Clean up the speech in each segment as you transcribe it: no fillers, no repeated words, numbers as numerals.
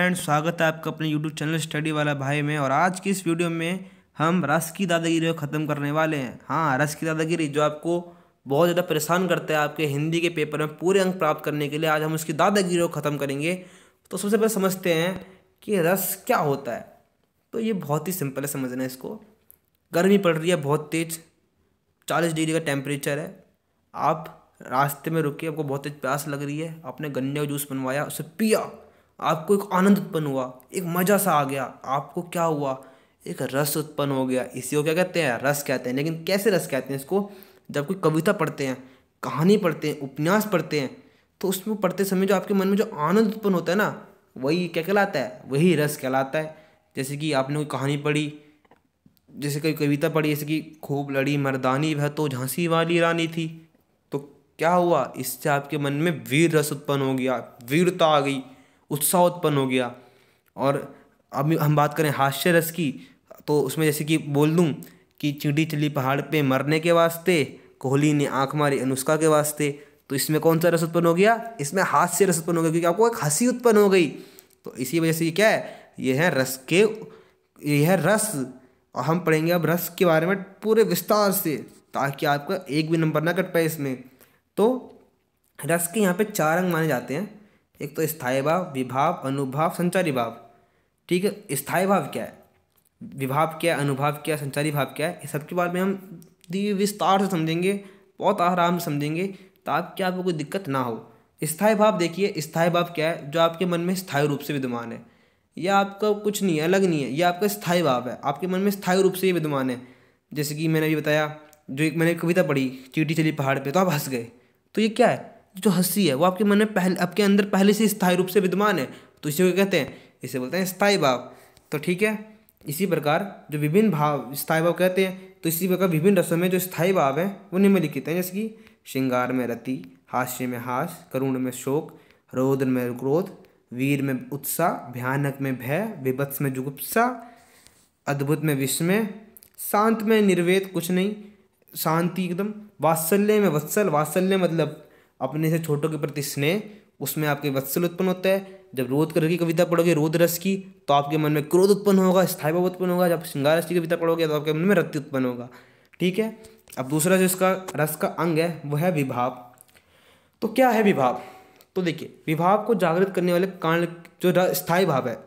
Friend, स्वागत है आपका अपने YouTube चैनल स्टडी वाला भाई में। और आज की इस वीडियो में हम रस की दादागिरी को ख़त्म करने वाले हैं। हाँ, रस की दादागिरी जो आपको बहुत ज़्यादा परेशान करता है आपके हिंदी के पेपर में पूरे अंक प्राप्त करने के लिए, आज हम उसकी दादागिरी को ख़त्म करेंगे। तो सबसे पहले समझते हैं कि रस क्या होता है। तो ये बहुत ही सिंपल है समझना इसको। गर्मी पड़ रही है बहुत तेज़, 40 डिग्री का टेम्परेचर है। आप रास्ते में रुके, आपको बहुत तेज प्यास लग रही है, आपने गन्ने का जूस बनवाया, उसे पिया, आपको एक आनंद उत्पन्न हुआ, एक मज़ा सा आ गया। आपको क्या हुआ, एक रस उत्पन्न हो गया। इसी को क्या कहते हैं, रस कहते हैं। लेकिन कैसे रस कहते हैं इसको, जब कोई कविता पढ़ते हैं, कहानी पढ़ते हैं, उपन्यास पढ़ते हैं, तो उसमें पढ़ते समय जो आपके मन में जो आनंद उत्पन्न होता है ना, वही क्या कहलाता है, वही रस कहलाता है। जैसे कि आपने कोई कहानी पढ़ी, जैसे कोई कविता पढ़ी, जैसे कि खूब लड़ी मर्दानी वह तो झांसी वाली रानी थी, तो क्या हुआ, इससे आपके मन में वीर रस उत्पन्न हो गया, वीरता आ गई, उत्साह उत्पन्न हो गया। और अब हम बात करें हास्य रस की, तो उसमें जैसे कि बोल दूं कि चींटी चली पहाड़ पे मरने के वास्ते, कोहली ने आंख मारी अनुष्का के वास्ते, तो इसमें कौन सा रस उत्पन्न हो गया, इसमें हास्य रस उत्पन्न हो गया, क्योंकि आपको एक हंसी उत्पन्न हो गई। तो इसी वजह से ये क्या है, ये है रस के, ये है रस। और हम पढ़ेंगे अब रस के बारे में पूरे विस्तार से, ताकि आपका एक भी नंबर ना कट पाए इसमें। तो रस के यहाँ पे 4 अंग माने जाते हैं। एक तो स्थायी भाव, विभाव, अनुभाव, संचारी भाव। ठीक है, स्थायी भाव क्या है, विभाव क्या है, अनुभाव क्या है, संचारी भाव क्या है, इस सब के बारे में हम विस्तार से समझेंगे, बहुत आराम से समझेंगे, ताकि आपको कोई दिक्कत ना हो। स्थायी भाव देखिए, स्थायी भाव क्या है, जो आपके मन में स्थायी रूप से विद्यमान है। यह आपका कुछ नहीं है, अलग नहीं है, यह आपका स्थायी भाव है, आपके मन में स्थायी रूप से ये विद्यमान है। जैसे कि मैंने अभी बताया, जो एक मैंने कविता पढ़ी चींटी चली पहाड़ पे, तो आप हंस गए, तो ये क्या है, जो हंसी है वो आपके मन में पहले, आपके अंदर पहले से स्थायी रूप से विद्यमान है, तो इसे को कहते हैं, इसे बोलते हैं स्थायी भाव। तो ठीक है, इसी प्रकार जो विभिन्न भाव स्थायी भाव कहते हैं, तो इसी प्रकार विभिन्न रसों में जो स्थायी भाव है वो निम्नलिखित हैं। जैसे कि श्रृंगार में रति, हास्य में हास, करुण में शोक, रौद्र में क्रोध, वीर में उत्साह, भयानक में भय, विभत्स में जुगुप्सा, अद्भुत में विस्मय, शांत में निर्वेद, कुछ नहीं, शांति एकदम, वात्सल्य में वत्सल, वात्सल्य मतलब अपने से छोटों के प्रति स्नेह, उसमें आपके वत्सल उत्पन्न होता है। जब रोध कर की कविता पढ़ोगे रोध रस की, तो आपके मन में क्रोध उत्पन्न होगा, स्थायी भाव उत्पन्न होगा। जब श्रृंगार रस की कविता पढ़ोगे तो आपके मन में रति उत्पन्न होगा। ठीक है, अब दूसरा जो इसका रस का अंग है वो है विभाव। तो क्या है विभाव, तो देखिए, विभाव को जागृत करने वाले कारण जो स्थायी भाव है,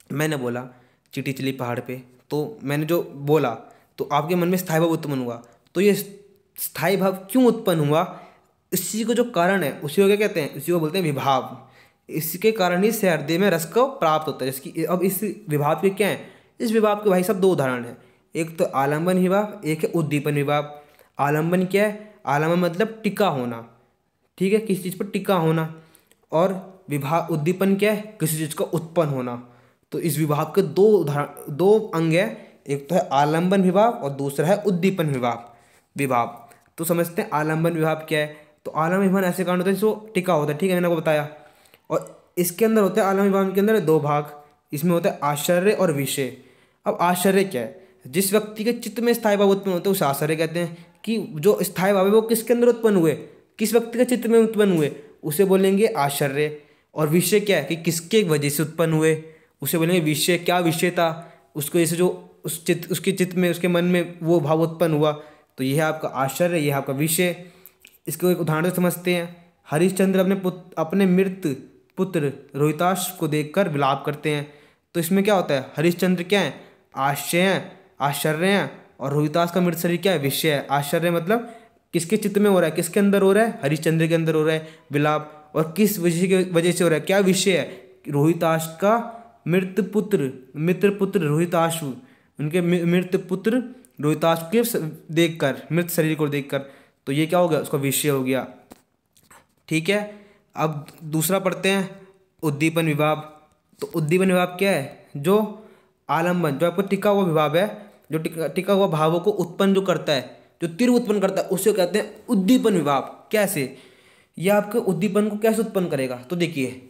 मैंने बोला चींटी चली पहाड़ पे, तो मैंने जो बोला तो आपके मन में स्थायी भाव उत्पन्न हुआ। तो ये स्थायी भाव क्यों उत्पन्न हुआ, इसी को जो कारण है उसी को क्या कहते हैं, उसी को बोलते हैं विभाव। इसके कारण ही से हृदय में रस को प्राप्त होता है। जैसे कि अब इस विभाव के क्या है, इस विभाव के भाई साहब 2 उदाहरण हैं। एक तो आलम्बन विभाव, एक है उद्दीपन विभाव। आलम्बन क्या है, आलम्बन मतलब टिका होना, ठीक है, किसी चीज़ पर टिका होना। और विभाव उद्दीपन क्या है, किसी चीज़ का उत्पन्न होना। तो इस विभाव के 2 अंग है, एक तो है आलम्बन विभाव और दूसरा है उद्दीपन विभाव। तो समझते हैं आलम्बन विभाव क्या है। तो आलम्बन विभाव ऐसे कारण होता है जो टिका होता है, ठीक है, मैंने आपको बताया। और इसके अंदर होता है, आलम्बन विभाव के अंदर 2 भाग, इसमें होता है आश्चर्य और विषय। अब आश्चर्य क्या है, जिस व्यक्ति के चित्त में स्थायी भाव उत्पन्न होते हैं उसे आश्चर्य कहते हैं। कि जो स्थायी भाव है वो किसके अंदर उत्पन्न हुए, किस व्यक्ति के चित्त में उत्पन्न हुए, उसे बोलेंगे आश्चर्य। और विषय क्या है, कि किसके वजह से उत्पन्न हुए, उसे बोलेंगे विषय। क्या विषय था, उसको जैसे जो उसके चित्त में, उसके मन में वो भाव उत्पन्न हुआ, तो यह है आपका आश्चर्य, यह है आपका विषय। इसको एक उदाहरण से समझते हैं। हरिश्चंद्र अपने मृत पुत्र रोहिताश को देखकर विलाप करते हैं। तो इसमें क्या होता है, हरिश्चंद्र क्या है, आश्चर्य है, और रोहिताश का मृत शरीर क्या है, विषय है। आश्चर्य मतलब किसके चित्त में हो रहा है, किसके अंदर हो रहा है, हरिश्चंद्र के अंदर हो रहा है विलाप। और किस वजह से हो रहा है, क्या विषय है, रोहिताश का मित्र पुत्र रोहिताशु, उनके मृत पुत्र रोहिताश के देखकर, मृत शरीर को देखकर, तो ये क्या हो गया, उसका विषय हो गया। ठीक है, अब दूसरा पढ़ते हैं उद्दीपन विभाव। तो उद्दीपन विभाव क्या है, जो आलम्बन, जो आपको टिका हुआ विभाव है, जो टिका हुआ भावों को उत्पन्न जो करता है, जो तीव्र उत्पन्न करता है, उसे कहते हैं उद्दीपन विभाव। कैसे, यह आपके उद्दीपन को कैसे उत्पन्न करेगा, तो देखिए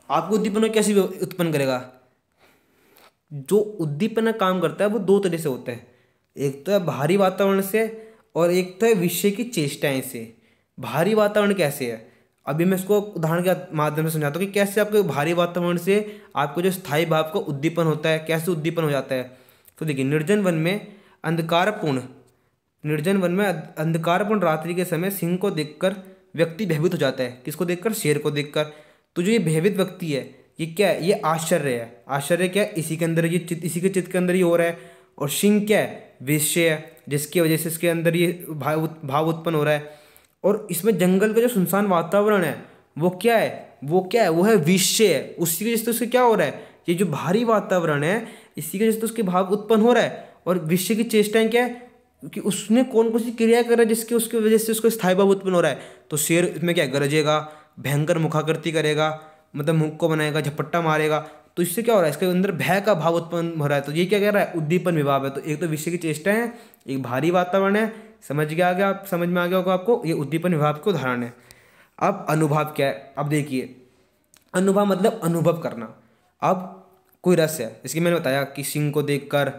आपको उद्दीपन को कैसे उत्पन्न करेगा। जो उद्दीपन का काम करता है वो 2 तरह से होता है, एक तो है बाहरी वातावरण से और एक तो है विषय की चेष्टाएं से। बाहरी वातावरण कैसे है, अभी मैं इसको उदाहरण के माध्यम से समझाता हूँ कि कैसे आपके भारी वातावरण से आपको जो स्थायी भाव का उद्दीपन होता है, कैसे उद्दीपन हो जाता है। तो देखिए, अंधकारपूर्ण निर्जन वन में अंधकारपूर्ण रात्रि के समय सिंह को देखकर व्यक्ति भयभीत हो जाता है। किसको देखकर? शेर को देखकर। तो जो ये भयभीत व्यक्ति है, ये क्या है? ये आश्चर्य है। आश्चर्य क्या है? इसी के अंदर ये चित्त, इसी के चित्त के अंदर ये हो रहा है। और सिंह क्या है? वेश्य है, जिसकी वजह से इसके अंदर ये भाव उत्पन्न हो रहा है। और इसमें जंगल का जो सुनसान वातावरण है वो क्या है? वो है विषय है। उसी की वजह से उससे क्या हो रहा है? ये जो भारी वातावरण है, इसी की वजह से उसके भाव उत्पन्न हो रहा है। और विषय की चेष्टाएं क्या है? कि उसने कौन कौन सी क्रिया कर रहा है जिसकी उसकी वजह से उसको स्थायी भाव उत्पन्न हो रहा है। तो शेर इसमें क्या? गरजेगा, भयंकर मुखाकृति करेगा, मतलब मुख को बनाएगा, झपट्टा मारेगा। तो इससे क्या हो रहा है? इसके अंदर भय का भाव उत्पन्न हो रहा है। तो ये क्या कह रहा है? उद्दीपन विभाव है। तो एक तो विषय की चेष्टा है, एक भारी वातावरण है। समझ में आ गया होगा आपको, ये उद्दीपन विभाव के उदाहरण है। अब अनुभाव क्या है? अब देखिए, अनुभाव मतलब अनुभव करना। अब कोई रस है, इसकी मैंने बताया कि सिंह को देखकर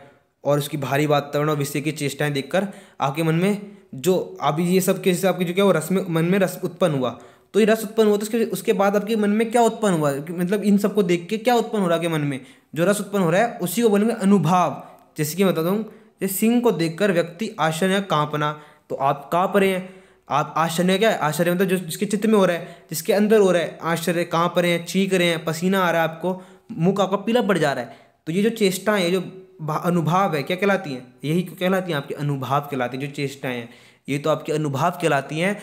और उसकी भारी वातावरण और विषय की चेष्टाएं देखकर आपके मन में जो अभी ये सब कैसे आपकी जो क्या वो रस में मन में रस उत्पन्न हुआ। तो ये रस उत्पन्न हुआ तो उसके बाद आपके मन में क्या उत्पन्न हुआ? मतलब इन सबको देख के क्या उत्पन्न हो रहा है आपके मन में? जो रस उत्पन्न हो रहा है उसी को बोलेंगे अनुभाव। जैसे कि मैं बताता हूँ, जैसे सिंह को देखकर व्यक्ति आश्चर्य कांपना। तो आप कांप रहे हैं। आप आश्चर्य क्या है? आश्चर्य मतलब जो जिसके चित्त में हो रहा है, जिसके अंदर हो रहा है, आश्चर्य, कांप रहे हैं, चीख रहे हैं, पसीना आ रहा है आपको, मुंह आपका पीला पड़ जा रहा है। तो ये जो चेष्टा है, ये जो अनुभाव है, क्या कहलाती हैं? यही कहलाती हैं आपके अनुभाव कहलाती हैं। जो चेष्टाएं हैं ये तो आपके अनुभाव कहलाती हैं।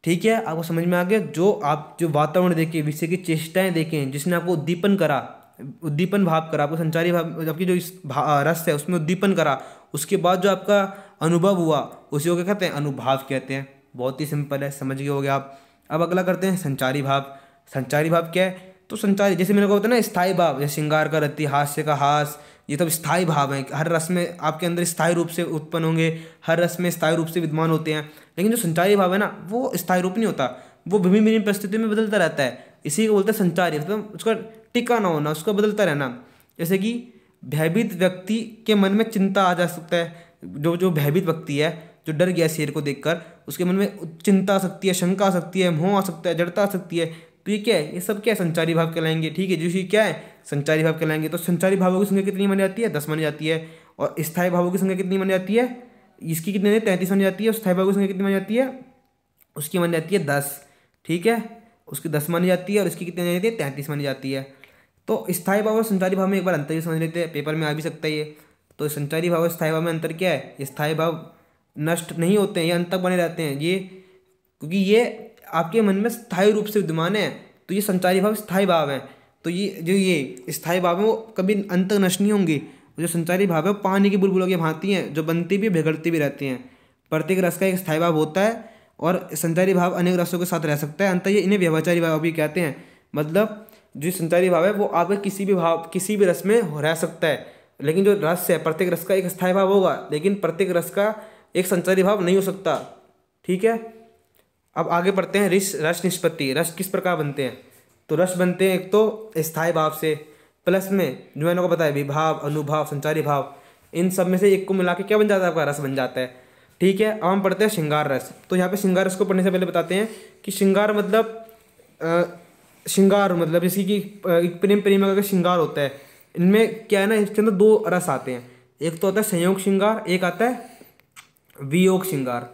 ठीक है, आपको समझ में आ गया? जो वातावरण देखें, विषय की चेष्टाएं देखें, जिसने आपको उद्दीपन करा, उद्दीपन भाव करा, आपको संचारी भाव, आपकी जो रस है उसमें उद्दीपन करा, उसके बाद जो आपका अनुभव हुआ उसी को क्या कहते हैं? अनुभाव कहते हैं। बहुत ही सिंपल है, समझ गए होगे आप। अब अगला करते हैं संचारी भाव। संचारी भाव क्या है? तो संचारी, जैसे मैंने कहा होता है ना स्थायी भाव, जैसे श्रृंगार का रति, हास्य का हास, ये तो स्थायी भाव है। हर रस में आपके अंदर स्थायी रूप से उत्पन्न होंगे, हर रस में स्थायी रूप से विद्यमान होते हैं। लेकिन जो संचारी भाव है ना, वो स्थायी रूप नहीं होता, वो विभिन्न विभिन्न परिस्थितियों में बदलता रहता है। इसी को बोलते हैं संचारी, मतलब उसका टिका ना होना, उसका बदलता रहना। जैसे कि भयभीत व्यक्ति के मन में चिंता आ जा सकता है। जो भयभीत व्यक्ति है, जो डर गया शेर को देखकर, उसके मन में चिंता आ सकती है, शंका आ सकती है, मोह आ सकता है, जड़ता आ सकती है। तो ये क्या है? ये सब क्या है? संचारी भाव कहलाएंगे। ठीक है, जो ये क्या है? संचारी भाव कहलाएंगे। तो संचारी भावों की संख्या कितनी मानी जाती है? 10 मानी जाती है। और स्थायी भावों की संख्या कितनी मानी जाती है? इसकी कितनी 33 मानी जाती है। और स्थायी भावों की संख्या कितनी मानी जाती है? उसकी मानी जाती है 10। ठीक है, उसकी 10 मानी जाती है और इसकी कितनी मानी जाती है? 33 मानी जाती है। तो स्थायी भाव और संचारी भाव में एक बार अंतर भी समझ लेते हैं, पेपर में आ भी सकता है ये। तो संचारी भाव और स्थायी भाव में अंतर क्या है? ये स्थायी भाव नष्ट नहीं होते हैं, ये अंत तक बने रहते हैं ये, क्योंकि ये आपके मन में स्थायी रूप से विद्यमान है। तो ये संचारी भाव स्थायी भाव है। तो ये स्थायी भाव है वो कभी अंत तक नष्ट नहीं होंगे। जो संचारी भाव है वो पानी की बुलबुलों की भांति हैं, जो बनती भी बिगड़ती भी रहती हैं। प्रत्येक रस का एक स्थायी भाव होता है और संचारी भाव अनेक रसों के साथ रह सकता है। अंत ये इन्हें व्यवचारी भाव भी कहते हैं। मतलब जो संचारी भाव है वो आपके किसी भी रस में रह सकता है। लेकिन जो रस है, प्रत्येक रस का एक स्थायी भाव होगा, लेकिन प्रत्येक रस का एक संचारी भाव नहीं हो सकता। ठीक है, अब आगे पढ़ते हैं रस निष्पत्ति। रस किस प्रकार बनते हैं? तो रस बनते हैं एक तो स्थायी भाव से, प्लस में जो मैंने को बताया विभाव, अनुभाव, संचारी भाव, इन सब में से एक को मिला के क्या बन जाता है? आपका रस बन जाता है। ठीक है, अब हम पढ़ते हैं श्रृंगार रस। तो यहाँ पे श्रृंगार रस को पढ़ने से पहले बताते हैं कि श्रृंगार मतलब जैसे कि एक प्रेम प्रेमिका का श्रृंगार होता है। इनमें क्या है ना, इसके अंदर 2 रस आते हैं। एक तो होता है संयोग श्रृंगार, एक आता है वियोग श्रृंगार।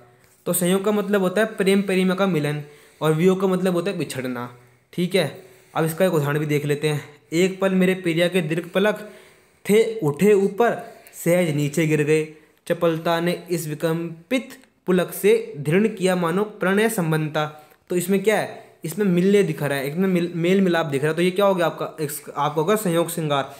तो संयोग का मतलब होता है प्रेम प्रेमिका का मिलन, और वियोग का मतलब होता है बिछड़ना। ठीक है, अब इसका एक उदाहरण भी देख लेते हैं। एक पल मेरे प्रिया के दीर्घ पलक थे उठे ऊपर, सहज नीचे गिर गए। चपलता ने इस विकम्पित पुलक से दृढ़ किया मानो प्रणय संबंधता। तो इसमें क्या है? इसमें मिलने दिख रहा है, एक में मेल मिलाप दिख रहा है। तो ये क्या हो गया? आपका होगा संयोग श्रृंगार।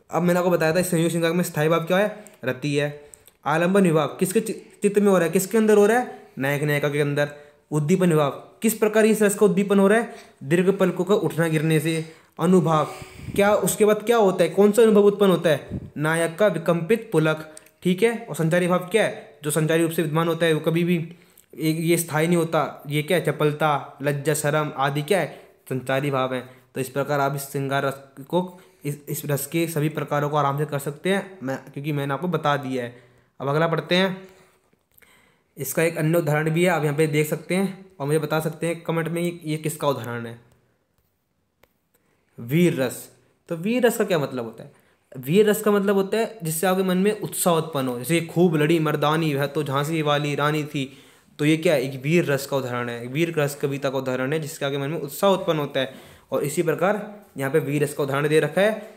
अब मैंने आपको बताया था संयोग श्रृंगार में स्थायी भाव क्या है? रति है। आलंबन विभाव किसके चित्त में हो रहा है? किसके अंदर हो रहा है? नायक नायिका के अंदर। उद्दीपन विभाव किस प्रकार इस रस का उद्दीपन हो रहा है? दीर्घ पलकों का उठना गिरने से। अनुभाव क्या, उसके बाद क्या होता है? कौन सा अनुभव उत्पन्न होता है? नायक का विकम्पित पुलक। ठीक है, और संचारी भाव क्या है? जो संचारी रूप से विद्यमान होता है वो कभी भी ये स्थायी नहीं होता। ये क्या है? चपलता, लज्जा, शर्म आदि क्या है? संचारी भाव है। तो इस प्रकार आप इस श्रृंगार रस को, इस रस के सभी प्रकारों को आराम से कर सकते हैं, क्योंकि मैंने आपको बता दिया है। अब अगला पढ़ते हैं। इसका एक अन्य उदाहरण भी है, आप यहाँ पे देख सकते हैं। और मुझे बता सकते हैं कमेंट में ये किसका उदाहरण है। वीर रस। तो वीर रस का क्या मतलब होता है? वीर रस का मतलब होता है जिससे आपके मन में उत्साह उत्पन्न हो, जैसे खूब लड़ी मर्दानी वह तो झांसी वाली रानी थी। तो ये क्या है? एक वीर रस का उदाहरण है, वीर रस कविता का उदाहरण है जिसके आगे मन में उत्साह उत्पन्न होता है। और इसी प्रकार यहाँ पे वीर रस का उदाहरण दे रखा है।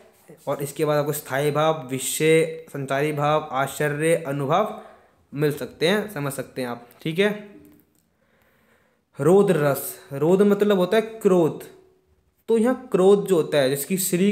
और इसके बाद आपको स्थायी भाव, विषय, संचारी भाव, आश्चर्य, अनुभाव मिल सकते हैं, समझ सकते हैं आप। ठीक है। रौद्र रस। रौद्र मतलब होता है क्रोध। तो यहाँ क्रोध जो होता है जिसकी श्री,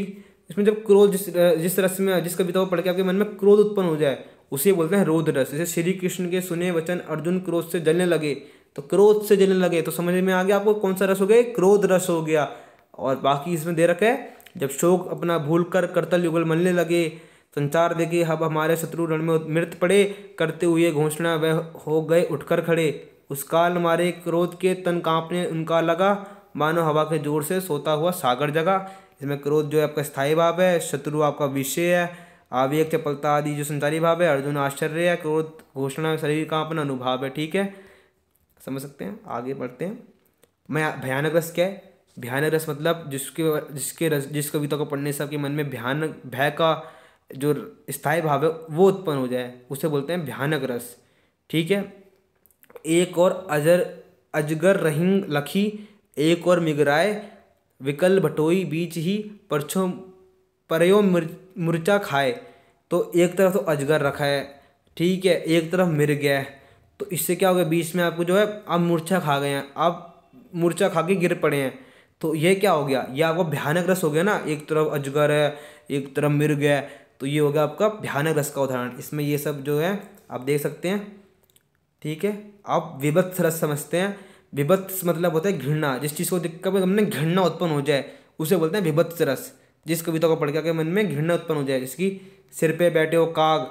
इसमें जब क्रोध जिस रस में, जिस कविता को पढ़ के आपके मन में क्रोध उत्पन्न हो जाए उसे बोलते हैं रौद्र रस। जैसे श्री कृष्ण के सुने वचन अर्जुन क्रोध से जलने लगे, तो क्रोध से जलने लगे तो समझ में आ गया आपको कौन सा रस हो गया? क्रोध रस हो गया। और बाकी इसमें दे रखा है जब शोक अपना भूल कर करतल युगल मलने लगे, संचार देखे अब हमारे शत्रु रण में मृत पड़े, करते हुए घोषणा वह हो गए उठकर खड़े, उस काल मारे क्रोध के तन कांपने उनका लगा, मानो हवा के जोर से सोता हुआ सागर जगा। इसमें क्रोध जो है आपका स्थायी भाव है, शत्रु आपका विषय है, आवेग चपलता आदि जो संचारी भाव है, अर्जुन आश्चर्य है, क्रोध घोषणा शरीर कांपना अनुभाव है। ठीक है, समझ सकते हैं। आगे बढ़ते हैं। मैं भयानक रस क्या है? भयानक रस मतलब जिस कविता को पढ़ने से आपके मन में भयानक भय का जो स्थायी भाव है वो उत्पन्न हो जाए उसे बोलते हैं भयानक रस। ठीक है। एक और अजगर रहिंग लखी, एक और मिगराए विकल भटोई बीच ही परछो परयो मुर्चा खाए। तो एक तरफ तो अजगर रखा है, ठीक है, एक तरफ मिर्ग है। तो इससे क्या हो गया? बीच में आपको जो है आप मूर्छा खा गए हैं, आप मूर्छा खा के गिर पड़े हैं। तो ये क्या हो गया? ये आपको भयानक रस हो गया ना। एक तरफ अजगर है, एक तरफ मिर्ग है, तो ये हो गया आपका भयानक रस का उदाहरण। इसमें ये सब जो है आप देख सकते हैं। ठीक है। आप विभत्स रस समझते हैं। विभत्स मतलब होता है घृणा। जिस चीज़ को देखकर हमने घृणा उत्पन्न हो जाए उसे बोलते हैं विभत्स रस। जिस कविता को पढ़ के मन में घृणा उत्पन्न हो जाए, जिसकी सिर पे बैठे हो काग,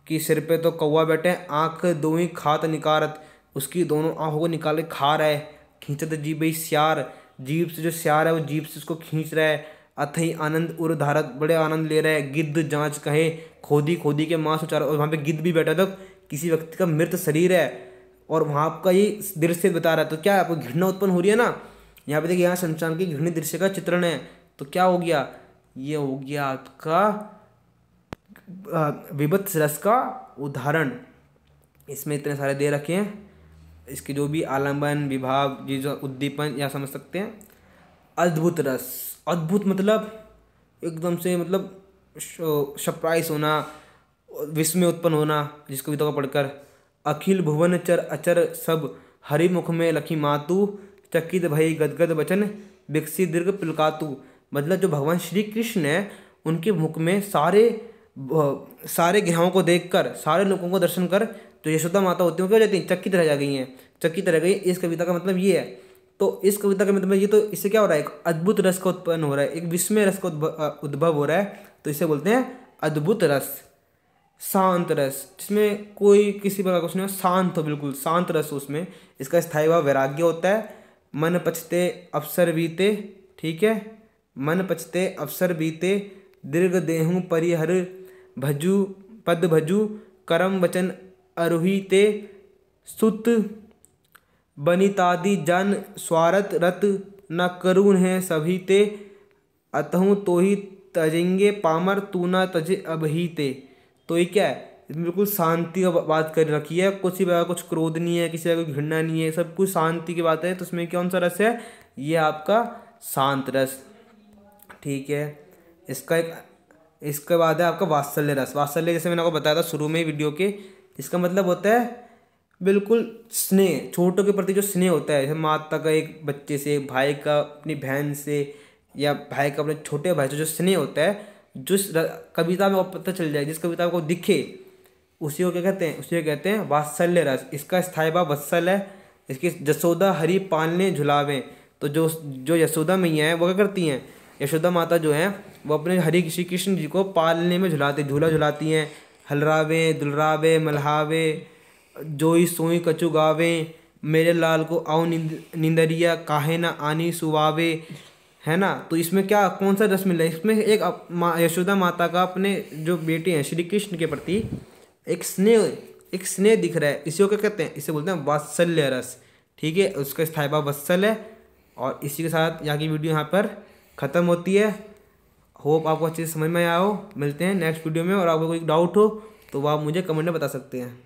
की सिर पे तो कौवा बैठे, आँख दो ही खात निकारत, उसकी दोनों आँखों को निकाल के खा रहा है। खींचत जीभ स्यार, जीभ से जो स्यार है वो जीभ से उसको खींच रहा है। अथई आनंद उर धारत, बड़े आनंद ले रहा है। गिद्ध जांच कहे, खोदी खोदी के मांस उचार। और वहाँ पे गिद्ध भी बैठा था, किसी व्यक्ति का मृत शरीर है और वहाँ आपका ये दृश्य बता रहा है। तो क्या आपको घृणा उत्पन्न हो रही है ना। यहाँ पे देखिए, यहाँ संचार के घृणित दृश्य का चित्रण है। तो क्या हो गया? ये हो गया आपका विभत्स रस का उदाहरण। इसमें इतने सारे दे रखे हैं, इसके जो भी आलम्बन, विभाव, ये जो उद्दीपन, या समझ सकते हैं। अद्भुत रस। अद्भुत मतलब एकदम से, मतलब सरप्राइज होना, विस्मय उत्पन्न होना जिस कविता को पढ़कर। अखिल भुवन चर अचर सब, हरि मुख में लखी मातु, चकित भई गदगद वचन, विकसित दीर्घ पिलकातु। मतलब जो भगवान श्री कृष्ण है उनके मुख में सारे ग्रहों को देखकर, सारे लोगों को दर्शन कर जो यशोदा माता होती हैं क्या हो जाती हैं? चकित रह जा गई हैं, चकित रह गई। इस कविता का मतलब ये है। तो इस कविता का मतलब ये, तो इससे क्या हो रहा है? एक अद्भुत रस का उत्पन्न हो रहा है, एक विस्मय रस का उद्भव हो रहा है। तो इसे बोलते हैं अद्भुत रस। शांत रस, जिसमें कोई किसी प्रकार का कुछ नहीं हो, शांत हो, बिल्कुल शांत रस हो उसमें। इसका स्थायी भाव वैराग्य होता है। मन पचते अवसर बीते, ठीक है, मन पचते अवसर बीते, दीर्घ देहु परिहर भजू पद भजू, करम वचन अरुहिते, सुत बनितादि जन स्वारथ रत, न करुण है सभी ते, अतहु तो ही तजेंगे पामर, तू न तजे अबहीते। तो ये क्या है? इसमें बिल्कुल शांति का बात कर रखी है। कुछ ही कुछ क्रोध नहीं है, किसी का कोई घृणा नहीं है, सब कुछ शांति की बात है। तो इसमें कौन सा रस है? ये आपका शांत रस। ठीक है। इसके बाद है आपका वात्सल्य रस। वात्सल्य जैसे मैंने आपको बताया था शुरू में वीडियो के, इसका मतलब होता है बिल्कुल स्नेह, छोटों के प्रति जो स्नेह होता है। जैसे माता का एक बच्चे से, भाई का अपनी बहन से, या भाई का अपने छोटे भाई से जो स्नेह होता है, जो कविता में पता चल जाए, जिस कविता को दिखे, उसी को क्या कहते हैं? उसी को कहते हैं वात्सल्य रस। इसका स्थायी भाव वत्सल है। इसकी जसोदा हरि पालने झुलावे। तो जो यशोदा मैया है वो क्या करती हैं? यशोदा माता जो है वो अपने हरि श्री कृष्ण जी को पालने में झूला झुलाती हैं। हलरावे दुलरावे मल्हावे, जोई सोई कचु गावे, मेरे लाल को आओ निंदरिया, काहे ना आनी सुवावे, है ना। तो इसमें क्या, कौन सा रस मिल रहा है? इसमें एक यशोदा माता का अपने जो बेटे हैं श्री कृष्ण के प्रति एक स्नेह दिख रहा है। इसी को क्या कहते हैं? इसे बोलते हैं वात्सल्य रस। ठीक है, उसका इस्तेफा वत्सल है। और इसी के साथ यहाँ की वीडियो यहाँ पर ख़त्म होती है। होप आपको अच्छे से समझ में आया हो। मिलते हैं नेक्स्ट वीडियो में, और आपको कोई डाउट हो तो वो आप मुझे कमेंट में बता सकते हैं।